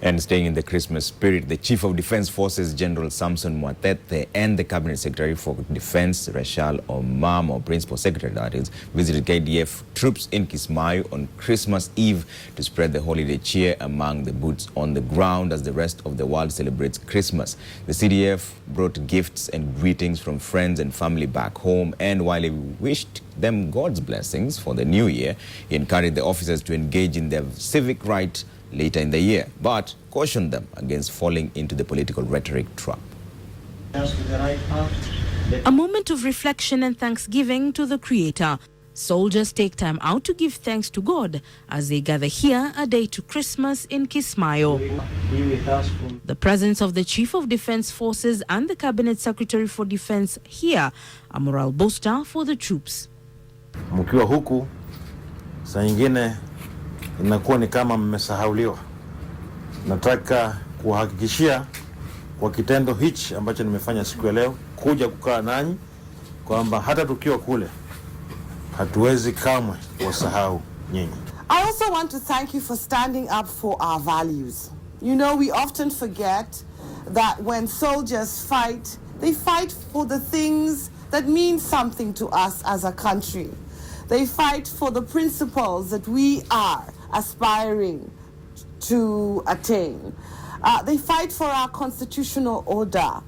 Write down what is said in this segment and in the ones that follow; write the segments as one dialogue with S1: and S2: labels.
S1: And staying in the Christmas spirit, the Chief of Defence Forces, General Samson Mwathethe, and the Cabinet Secretary for Defence, Raychelle Omamo, Principal Secretary that is, visited KDF troops in Kismayu on Christmas Eve to spread the holiday cheer among the boots on the ground as the rest of the world celebrates Christmas. The CDF brought gifts and greetings from friends and family back home, and while he wished them God's blessings for the new year, he encouraged the officers to engage in their civic right later in the year, but cautioned them against falling into the political rhetoric trap.
S2: A moment of reflection and thanksgiving to the Creator. Soldiers take time out to give thanks to God as they gather here a day to Christmas in Kismayu. The presence of the Chief of Defence Forces and the Cabinet Secretary for Defence here, a morale booster for the troops.
S3: Mkiwa huku, saa nyingine inakuwa ni kama mmesahauliwa. Nataka kuhakikishia kwa kitendo hichi ambacho nimefanya siku ya leo, kuja kukaa nanyi, kwamba hata tukiwa kule hatuwezi kamwe kuwasahau nyinyi.
S4: I also want to thank you for standing up for our values. You know, we often forget that when soldiers fight, they fight for the things that mean something to us as a country. They fight for the principles that we are aspiring to attain. They fight for our constitutional order.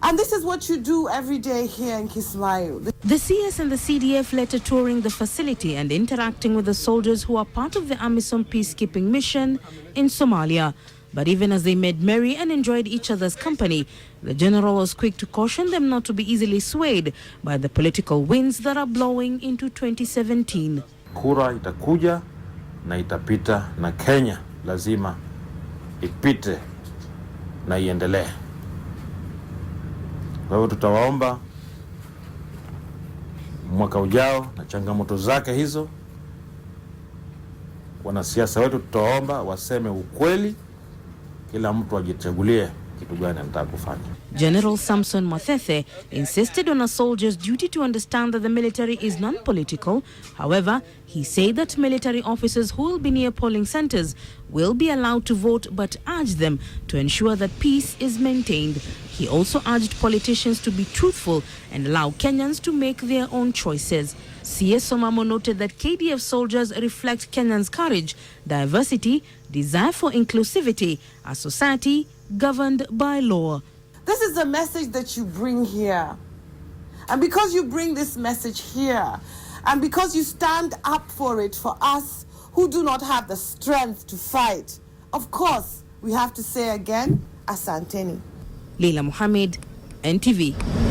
S4: And this is what you do every day here in Kismayu.
S2: The CS and the CDF later touring the facility and interacting with the soldiers who are part of the AMISOM peacekeeping mission in Somalia. But even as they made merry and enjoyed each other's company, the general was quick to caution them not to be easily swayed by the political winds that are blowing into 2017.
S3: Kura itakuja na itapita, na Kenya lazima ipite na iendelee. Kwa hivyo tutawaomba mwaka ujao na changamoto zake hizo, wanasiasa wetu tutawaomba waseme ukweli, kila mtu ajichagulie kitu gani anataka kufanya.
S2: General Samson Mwathethe insisted on a soldier's duty to understand that the military is non-political. However, he said that military officers who will be near polling centers will be allowed to vote, but urged them to ensure that peace is maintained. He also urged politicians to be truthful and allow Kenyans to make their own choices. CS Omamo noted that KDF soldiers reflect Kenyans' courage, diversity, desire for inclusivity, a society governed by law.
S4: This is the message that you bring here. And because you bring this message here, and because you stand up for it for us who do not have the strength to fight, of course, we have to say again, Asanteni.
S2: Leila Mohammed, NTV.